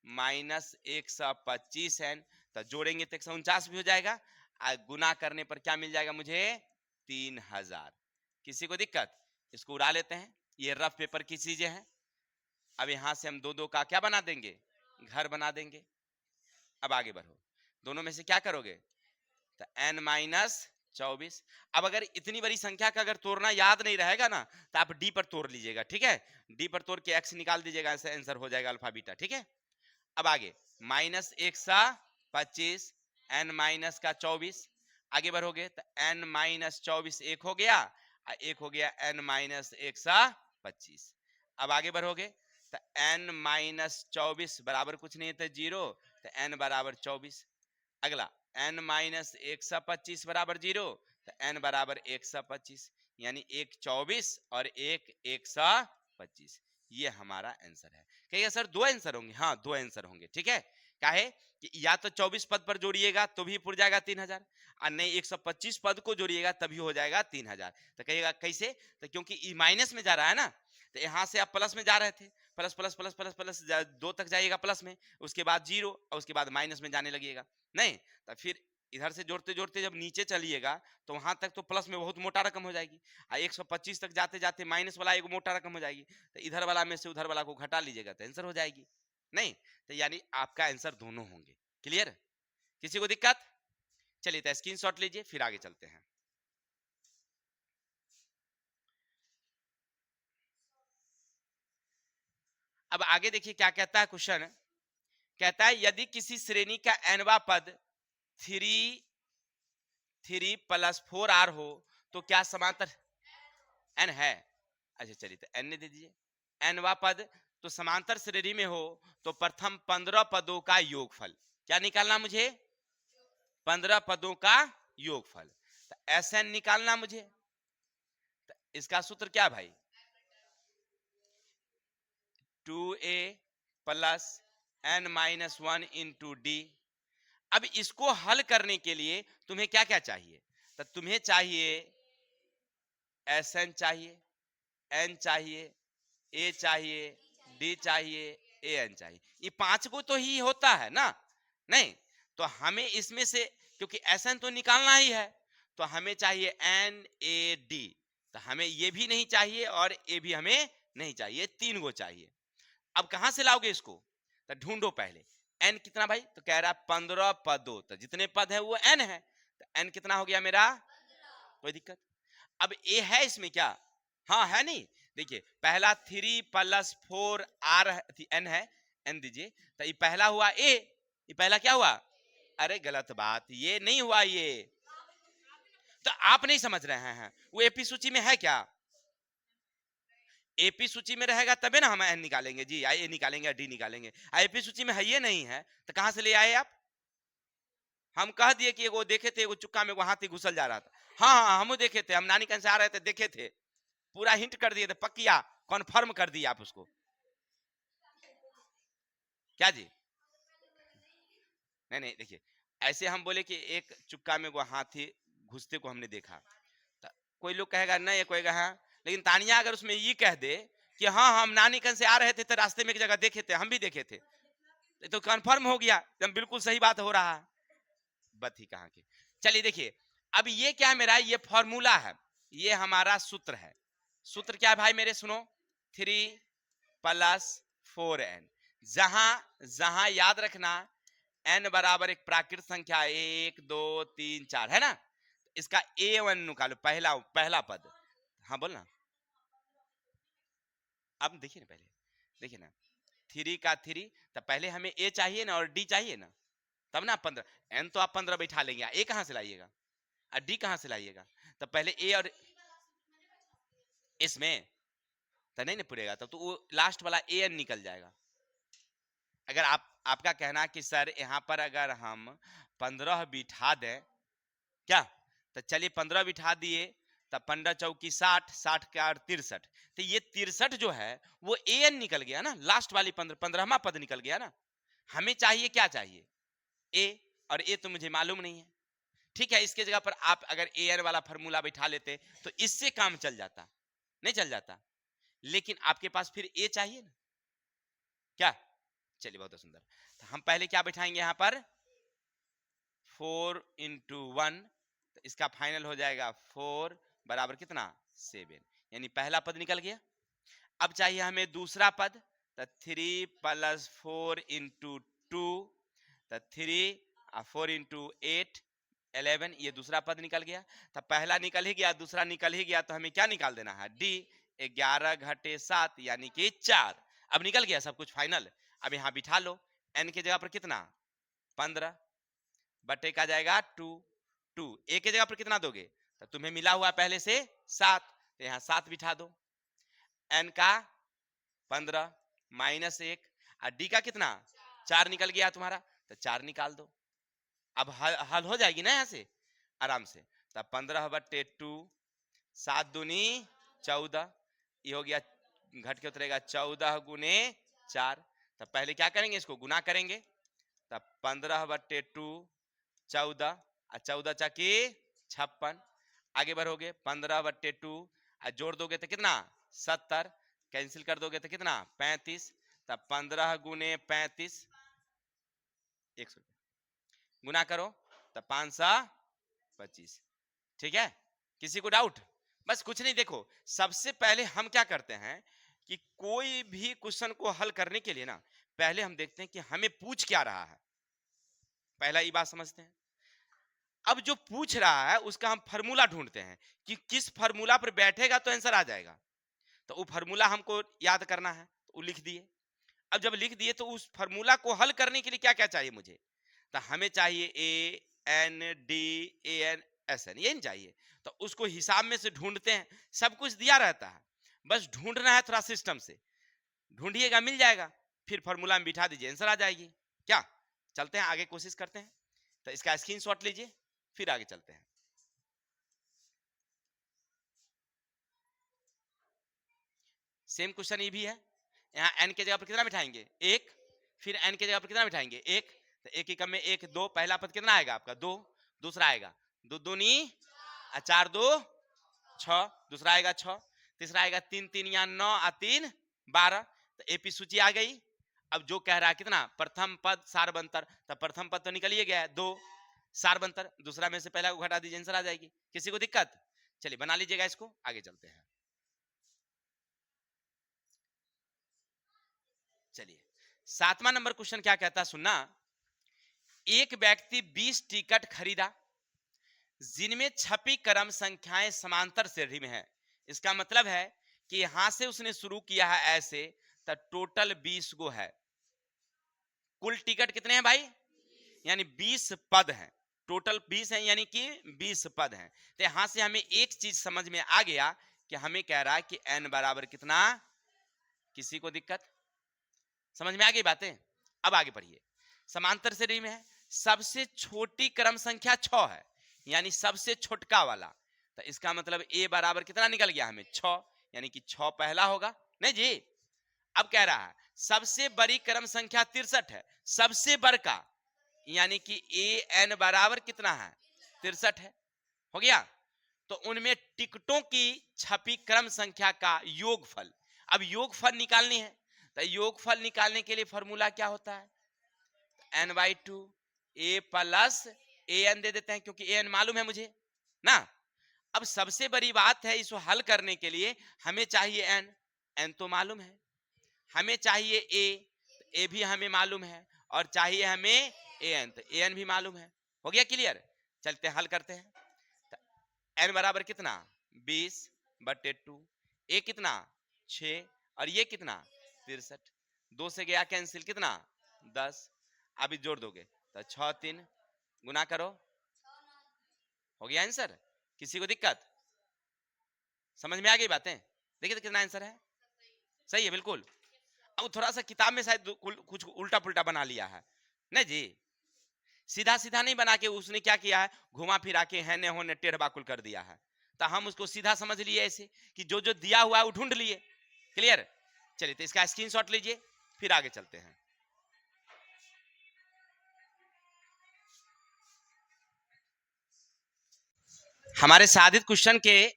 माइनस 125n, तो जोड़ेंगे तो 149 भी हो जाएगा, और गुना करने पर क्या मिल जाएगा मुझे? 3000। किसी को दिक्कत? इसको उड़ा लेते हैं, ये रफ पेपर की चीजें हैं। अब यहां से हम 2 का क्या बना देंगे? घर बना देंगे। अब आगे बढ़ो, दोनों में से क्या करोगे? तो n-24। अब अगर इतनी बड़ी संख्या का अगर तोड़ना याद नहीं रहेगा ना, तो आप डी पर तोड़ लीजिएगा। ठीक है, डी पर तोड़ के x निकाल दीजिएगा, ऐसे आंसर हो जाएगा अल्फा बीटा। ठीक है, अब आगे -125 n-24, आगे बढ़ोगे तो n-24 एक हो गया, एक हो गया n-125। अब आगे बढ़ोगे तो n-24 बराबर कुछ नहीं है तो 0, तो n बराबर 24। अगला n-125 बराबर 0, तो n बराबर 125, यानी एक 24 और एक 125। ये हमारा आंसर है। कहिएगा सर दो आंसर होंगे, हाँ दो आंसर होंगे, ठीक है। काहे कि या तो 24 पद पर जोड़िएगा तो भी पुर जाएगा 3000, और नहीं 125 पद को जोड़िएगा तभी हो जाएगा 3000। तो कहिएगा कैसे, तो क्योंकि ई माइनस में जा रहा है ना, तो यहाँ से आप प्लस में जा रहे थे, plus plus plus plus plus 2 तक जाइएगा प्लस में, उसके बाद 0 और उसके बाद माइनस में जाने लगिएगा। नहीं तो फिर इधर से जोड़ते जोड़ते जब नीचे चलिएगा तो वहां तक तो प्लस में बहुत मोटा रकम हो जाएगी, और 125 तक जाते जाते माइनस वाला एक मोटा रकम हो जाएगी, तो इधर वाला में से उधर वाला को घटा लीजिएगा तो आंसर हो जाएगी। नहीं तो यानी आपका आंसर दोनों होंगे। क्लियर, किसी को दिक्कत? चलिए तो स्क्रीनशॉट लीजिए, फिर आगे चलते हैं। अब आगे देखिए क्या कहता है क्वेश्चन। कहता है यदि किसी श्रेणी का nवा पद 3 प्लस 4r हो तो क्या समांतर n है? अच्छा चलिए तो n दे दीजिए। nवा पद तो समांतर श्रेणी में हो तो प्रथम 15 पदों का योगफल क्या निकालना मुझे? 15 पदों का योगफल। तो Sn निकालना मुझे। तो इसका सूत्र क्या भाई? 2a plus n minus 1 into D. अब इसको हल करने के लिए तुम्हें क्या क्या चाहिए? तो तुम्हें चाहिए Sn चाहिए, n चाहिए, a चाहिए, d चाहिए, an चाहिए। ये 5 को तो ही होता है ना, नहीं तो हमें इसमें से क्योंकि Sn तो निकालना ही है तो हमें चाहिए n a d। तो हमें ये भी नहीं चाहिए और a भी हमें नहीं चाहिए, 3 को चाहिए। अब कहां से लाओगे इसको? तो ढूंढो पहले n कितना भाई, तो कह रहा 15 पदों, तो जितने पद है वो n है, तो n कितना हो गया मेरा? कोई दिक्कत? अब a है इसमें क्या? हाँ है नहीं, देखिए पहला 3 प्लस 4 r n है, n दीजिए, तो ये पहला हुआ a, ये पहला क्या हुआ? अरे गलत बात, ये नहीं हुआ, ये तो आप नहीं समझ रहे हैं। वो एपी सूची में है क्या? एपी सूची में रहेगा तबे ना हम एन निकालेंगे जी, आई ए निकालेंगे, डी निकालेंगे। एपी सूची में है ये नहीं है तो कहां से ले आए आप? हम कह दिए कि वो देखे थे, वो चुक्का में वो हाथी घुसल जा रहा था। हाँ हाँ हम देखे थे, हम नानी कहीं से आ रहे थे देखे थे, पूरा हिंट कर दिए थे, पक्किया कॉन्फर्म कर दिया आप उसको। क्या जी? नहीं नहीं देखिए, ऐसे हम बोले कि एक चुक्का में वो हाथी घुसते को हमने देखा, तो कोई लोग कहेगा नहीं, कोई कहेगा हाँ। लेकिन तानिया अगर उसमें ये कह दे कि हाँ हम नानी कन से आ रहे थे तो रास्ते में एक जगह देखे थे, हम भी देखे थे, तो कंफर्म हो गया एकदम बिल्कुल सही बात हो रहा है। बत ही कहां की। चलिए देखिए, अब ये क्या है मेरा, ये फॉर्मूला है, ये हमारा सूत्र है। सूत्र क्या है भाई मेरे सुनो, 3 प्लस 4n। जहां जहां याद रखना n बराबर एक प्राकृत संख्या 1 2 3 4 है ना, इसका a1 निकालो, पहला पहला पद। हाँ बोलना, अब देखिए ना, पहले देखिए ना, 3 का 3, तो पहले हमें a चाहिए ना और d चाहिए ना, तब ना 15। n तो आप 15 बैठा लेंगे, a कहां से लाइएगा और d कहां से लाइएगा? तो पहले a और इसमें तो नहीं ना पुरेगा, तब तो वो लास्ट वाला an निकल जाएगा। अगर आपका कहना कि सर यहाँ पर अगर हम 15 बिठा दें क्या, तो चलिए 15 बिठा दिए, तब 15 चौकी 60, 60 का 63, तो ये 63 जो है वो an निकल गया ना, लास्ट वाली 15वां पद निकल गया ना। हमें चाहिए क्या चाहिए? a, और a तो मुझे मालूम नहीं है। ठीक है, इसके जगह पर आप अगर an वाला फॉर्मूला बैठा लेते तो इससे काम चल जाता, नहीं चल जाता, लेकिन आपके पास फिर a चाहिए ना क्या। चलिए बहुत सुंदर, तो हम पहले क्या बैठाएंगे यहाँ पर 4 इंटू 1, तो इसका फाइनल हो जाएगा 4 बराबर कितना 7, यानी पहला पद निकल गया। अब चाहिए हमें दूसरा पद, तो 3 प्लस 4 इंटू 2, तो 3 और 4 इंटू 8 11, ये दूसरा पद निकल गया। तो पहला निकल ही गया, दूसरा निकल ही गया, तो हमें क्या निकाल देना है डी। 11 घटे 7 यानी कि 4। अब निकल गया सब कुछ फाइनल। अब यहाँ बिठा लो, n की जगह पर कितना 15 बटे का जाएगा 2, 2 a की जगह पर कितना दोगे, तो तुम्हें मिला हुआ पहले से 7, तो यहाँ 7 बिठा दो, n का 15 माइनस 1 और d का कितना 4 निकल गया तुम्हारा, तो 4 निकाल दो। अब हल हो जाएगी ना यहाँ से आराम से। तब 15 बटे 2, 7 दूनी 14, ये हो गया घट के उतरेगा 14 गुने 4। तब पहले क्या करेंगे, इसको गुना करेंगे। तब 15/2 14 और 14 चाकी 56। आगे बढ़ोगे 15/2 जोड़ दोगे तो कितना 70, कैंसिल कर दोगे तो कितना 35। तब 15 गुने 35 100 गुना करो तब 525। ठीक है, किसी को डाउट? बस कुछ नहीं, देखो सबसे पहले हम क्या करते हैं कि कोई भी क्वेश्चन को हल करने के लिए ना पहले हम देखते हैं कि हमें पूछ क्या रहा है, पहला ये बात समझते हैं। अब जो पूछ रहा है उसका हम फार्मूला ढूंढते हैं कि किस फार्मूला पर बैठेगा तो आंसर आ जाएगा। तो वो फार्मूला हमको याद करना है, तो वो लिख दिए। अब जब लिख दिए तो उस फार्मूला को हल करने के लिए क्या क्या चाहिए मुझे, तो हमें चाहिए ANDANSN, ये नहीं चाहिए। तो उसको हिसाब में से ढूंढते हैं, सब कुछ दिया रहता है, बस ढूंढना है थोड़ा सिस्टम से। ढूंढिएगा मिल जाएगा, फिर फार्मूला में बिठा दीजिए, आंसर आ जाएगी। क्या, चलते हैं आगे, कोशिश करते हैं। तो इसका स्क्रीनशॉट लीजिए, फिर आगे चलते हैं। सेम क्वेश्चन ये भी है। यहाँ n के जगह पर कितना बिठाएंगे 1, फिर n के जगह पर कितना बिठाएंगे 1। तो 1 एकम में 1 2, पहला पद कितना आएगा आपका 2, दूसरा आएगा 2 दूनी 4 2 6, दूसरा आएगा 6, तीसरा आएगा 3 3 या 9 और 3 12। तो एपी सूची आ गई। अब जो कह रहा है कितना प्रथम पद सारबंतर, तो प्रथम पद तो निकल ही गया है 2, सारबंतर दूसरा में से पहला को घटा दीजिए, आंसर आ जाएगी। किसी को दिक्कत? चलिए बना लीजिएगा इसको, आगे चलते हैं। चलिए 7वां नंबर क्वेश्चन क्या कहता है, सुनना। एक व्यक्ति 20 टिकट खरीदा जिनमें छपी क्रम संख्याएं समांतर श्रेणी में है। इसका मतलब है कि यहां से उसने शुरू किया है ऐसे, तो टोटल 20 गो है। कुल टिकट कितने हैं भाई, यानी 20 पद हैं, टोटल 20 हैं, यानी कि 20 पद हैं। तो यहां से हमें एक चीज समझ में आ गया कि हमें कह रहा है कि n बराबर कितना। किसी को दिक्कत? समझ में आ गई बातें? अब आगे पढ़िए। समांतर श्रेणी में है, सबसे छोटी क्रम संख्या 6 है, यानी सबसे छोटका वाला। तो इसका मतलब a बराबर कितना निकल गया हमें 6, यानी कि 6 पहला होगा। नहीं जी, अब कह रहा है सबसे बड़ी क्रम संख्या 63 है, सबसे बड़का, यानी कि an बराबर कितना है 63 है। हो गया। तो उनमें टिकटों की छपी क्रम संख्या का योगफल। अब योगफल निकालनी है, तो योगफल निकालने के लिए फॉर्मूला क्या होता है, n/2 a प्लस an दे देते हैं, क्योंकि an मालूम है मुझे ना। अब सबसे बड़ी बात है, इसको हल करने के लिए हमें चाहिए n तो मालूम है, हमें चाहिए a भी हमें मालूम है, और चाहिए हमें an, तो an भी मालूम है। हो गया क्लियर? चलते हल करते हैं। n बराबर कितना 20/2, a कितना 6, और ये कितना 63, 2 से गया कैंसिल, कितना 10। अभी जोड़ दोगे तो 6 3 गुना करो, हो गया आंसर। किसी को दिक्कत? समझ में आ गई बातें? देखिए तो कितना आंसर है, सही है बिल्कुल। अब थोड़ा सा किताब में शायद कुछ उल्टा पुल्टा बना लिया है, नहीं जी, सीधा सीधा नहीं बना के उसने क्या किया है, घुमा फिरा के है ने होने टेढ़ बाकुल कर दिया है। तो हम उसको सीधा समझ लिए ऐसे कि जो जो दिया हुआ है वो ढूंढ लिए। क्लियर? चलिए तो इसका स्क्रीनशॉट लीजिए, फिर आगे चलते हैं। हमारे साधित क्वेश्चन के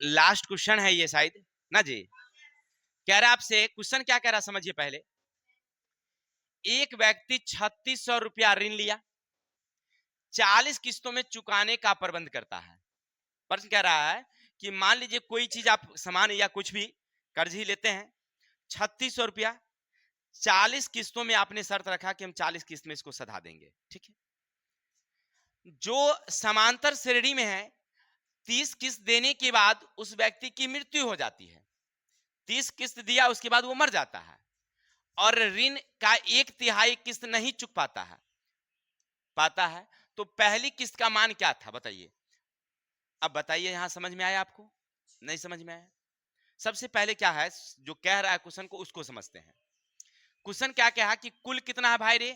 लास्ट क्वेश्चन है ये शायद ना जी। कह रहा है आपसे क्वेश्चन, क्या कह रहा समझिए पहले। एक व्यक्ति 3600 रुपया ऋण लिया, 40 किस्तों में चुकाने का प्रबंध करता है। प्रश्न कह रहा है कि मान लीजिए कोई चीज आप सामान या कुछ भी कर्ज ही लेते हैं, 3600 रुपया, 40 किस्तों में आपने शर्त रखा कि हम 40 किस्त में इसको सधा देंगे। ठीक है, जो समांतर श्रेणी में है, 30 किस्त देने के बाद उस व्यक्ति की मृत्यु हो जाती है। 30 किस्त दिया उसके बाद वो मर जाता है, और ऋण का 1/3 किस्त नहीं चुक पाता है। तो पहली किस्त का मान क्या था बताइए। अब बताइए, यहां समझ में आया आपको? नहीं समझ में आया? सबसे पहले क्या है, जो कह रहा है क्वेश्चन को उसको समझते हैं। क्वेश्चन क्या कहा कि कुल कितना है भाई रे,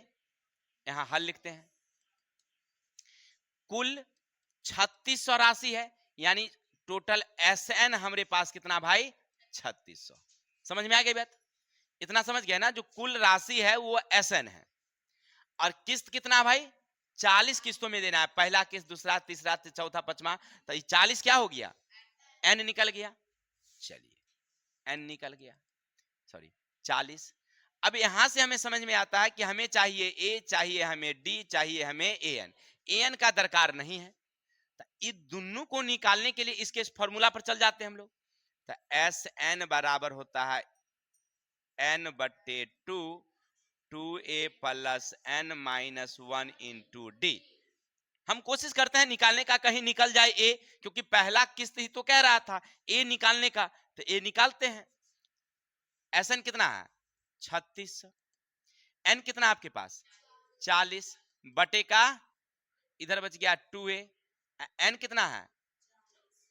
यहां हल लिखते हैं। कुल 3600 राशि है, यानी टोटल SN हमारे पास कितना भाई 3600। समझ में आ गई बात? इतना समझ गया ना? जो कुल राशि है वो SN है और किस्त कितना भाई? 40 किस्तों में देना है। पहला किस्त, दूसरा, तीसरा, चौथा, पांचवा, तो 40 क्या हो गया? N निकल गया। चलिए N निकल गया, सॉरी 40। अब यहां से हमें समझ में आता है कि हमें चाहिए A, चाहिए हमें D, चाहिए हमें AN का दरकार नहीं है। तो इन दोनों को निकालने के लिए इसके फॉर्मूला पर चल जाते हैं हम लोग। तो SN बराबर होता है N/2 2A plus N-1 into D। हम कोशिश करते हैं निकालने का, कहीं निकल जाए A, क्योंकि पहला किस्त ही तो कह रहा था A निकालने का, तो A निकालते हैं। SN कितना है? 3600। N कितना आपके पास? 40 बटे का इधर बच गया 2A। N कितना है?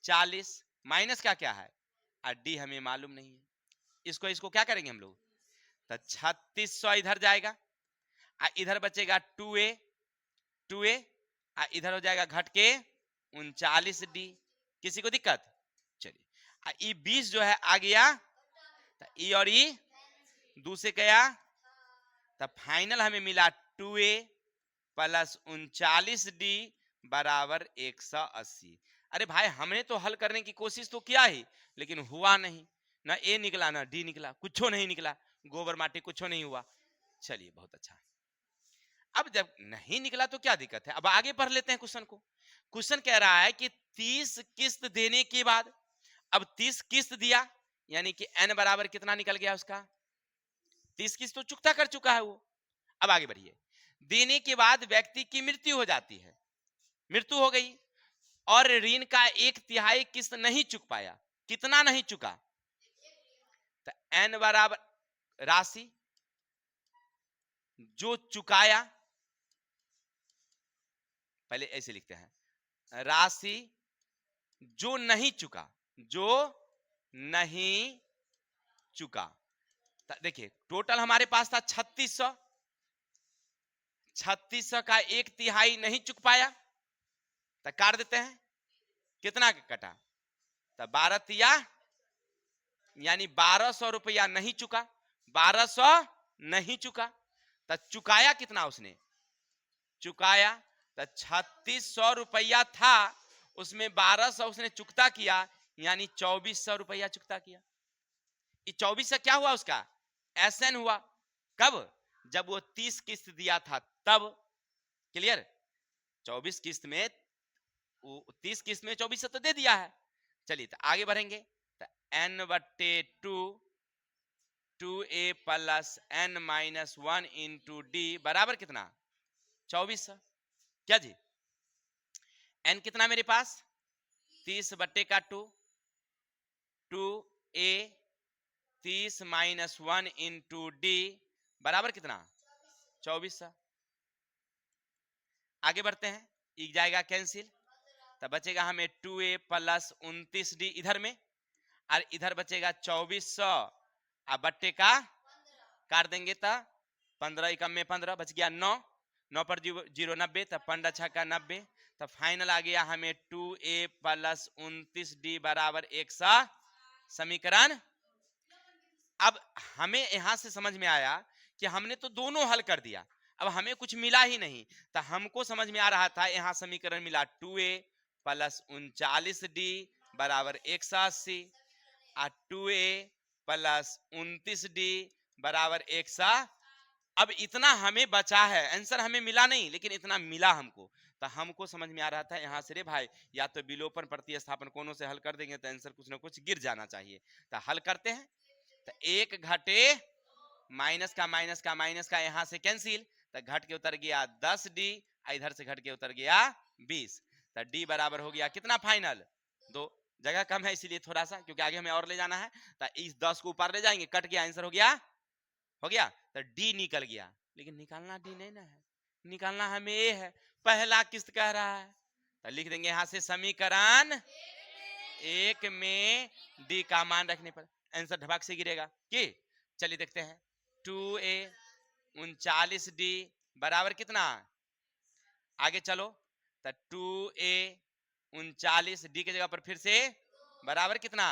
40 माइनस का क्या है? और D हमें मालूम नहीं है। इसको क्या करेंगे हम लोग? तो 3600 इधर जाएगा, इधर बचेगा 2A इधर हो जाएगा घट के 39D। किसी को दिक्कत? चलिए ये 20 जो है आ गया, तो ई और ई दूसरे गया, तो फाइनल हमें मिला 2A प्लस 39D बराबर 180। अरे भाई हमने तो हल करने की कोशिश तो किया ही, लेकिन हुआ नहीं, ना A निकला ना D निकला, कुछ नहीं निकला, गोबर माटी कुछ नहीं हुआ। चलिए बहुत अच्छा। अब जब नहीं निकला तो क्या दिक्कत है? अब आगे पढ़ लेते हैं क्वेश्चन को। क्वेश्चन कह रहा है कि 30 किस्त देने के बाद, अब 30 किस्त दिया, यानी कि N बराबर कितना निकल गया उसका? 30 किस्त तो चुकता कर चुका है वो। अब आगे बढ़िए। देने के बाद व्यक्ति की मृत्यु हो जाती है, मृत्यु हो गई, और ऋण का 1/3 किस्त नहीं चुक पाया। कितना नहीं चुका? तो N बराबर राशि जो चुकाया, पहले ऐसे लिखते हैं, राशि जो नहीं चुका, जो नहीं चुका। देखिए टोटल हमारे पास था 3600, 3600 का 1/3 नहीं चुक पाया, तो काट देते हैं। कितना कटा? तो 12 तिया, यानी 1200 रुपया नहीं चुका, 1200 नहीं चुका। तो चुकाया कितना उसने? चुकाया तो 3600 रुपया था, उसमें 1200 उसने चुकता किया, यानी 2400 रुपया चुकता किया। ये 2400 क्या हुआ उसका? SN हुआ। कब? जब वो 30 किस्त दिया था तब। क्लियर? 24 किस्त में, 30 किस्त में 2400 तो दे दिया है। चलिए तो आगे बढ़ेंगे। तो N/2 2A plus N-1 into D बराबर कितना? 2400। क्या जी? N कितना मेरे पास? 30/2 2A 30-1 इंटू D बराबर कितना? 2400। आगे बढ़ते हैं, एक जाएगा कैंसिल, तब बचेगा हमें 2A प्लस 29D इधर में, और इधर बचेगा 2400 और बट्टे का काट देंगे तो 15 एकम में 15 बच गया 9, 9 पर 0 90, तब 15 छक्का 90। तो फाइनल आ गया हमें 2A प्लस 29D बराबर 100 समीकरण। अब हमें यहां से समझ में आया कि हमने तो दोनों हल कर दिया, अब हमें कुछ मिला ही नहीं। तो हमको समझ में आ रहा था यहां समीकरण मिला 2A प्लस 39D बराबर 180 और 2A प्लस 29D बराबर 100। अब इतना हमें बचा है, आंसर हमें मिला नहीं लेकिन इतना मिला हमको। तो हमको समझ में आ रहा था यहाँ से, रे भाई या तो विलोपन प्रतिस्थापन कोनों से हल कर देंगे तो आंसर कुछ ना कुछ गिर जाना चाहिए। तो हल करते हैं। तो 1 घटे माइनस का यहाँ से कैंसिल, तो घट के उतर गया 10D, इधर से घट के उतर गया 20। तो D बराबर हो गया कितना फाइनल? 2। जगह कम है इसीलिए थोड़ा सा, क्योंकि आगे हमें और ले जाना है। तो इस 10 को ऊपर ले जाएंगे, कट गया, आंसर हो गया। तो D निकल गया, लेकिन निकालना D नहीं ना है, निकालना हमें A है। पहला किस्त कह रहा है, तो लिख देंगे यहां से समीकरण 1 में D का मान रखने पर आंसर ढबाक से गिरेगा कि? चलिए देखते हैं। 2A 39D बराबर कितना? आगे चलो, तो 2A 39D की जगह पर फिर से बराबर कितना?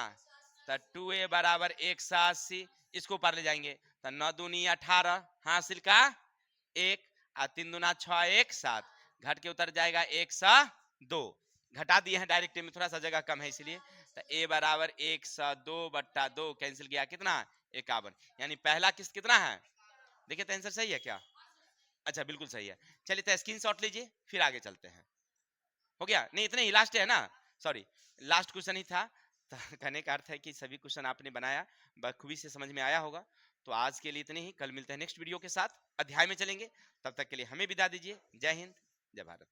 तो 2a बराबर 180, इसको ऊपर ले जाएंगे तो 9 दूनी 18 हासिल का 1 और 3 दूना 6 1 7, घट के उतर जाएगा 102, घटा दिए हैं डायरेक्ट में, थोड़ा सा जगह कम है इसलिए। तो a बराबर 102/2 कैंसिल किया कितना 51, यानी पहला किस्त कितना है, देखिए तो आंसर सही है क्या, अच्छा बिल्कुल सही है। चलिए तो स्क्रीनशॉट लीजिए फिर आगे चलते हैं। हो गया नहीं, इतने ही लास्ट है ना, सॉरी लास्ट क्वेश्चन ही था। तो कहने का अर्थ है कि सभी क्वेश्चन आपने बनाया बखूबी से, समझ में आया होगा। तो आज के लिए इतने ही, कल मिलते हैं नेक्स्ट वीडियो के साथ, अध्याय में चलेंगे। तब तक के लिए हमें विदा दीजिए। जय हिंद, जय भारत।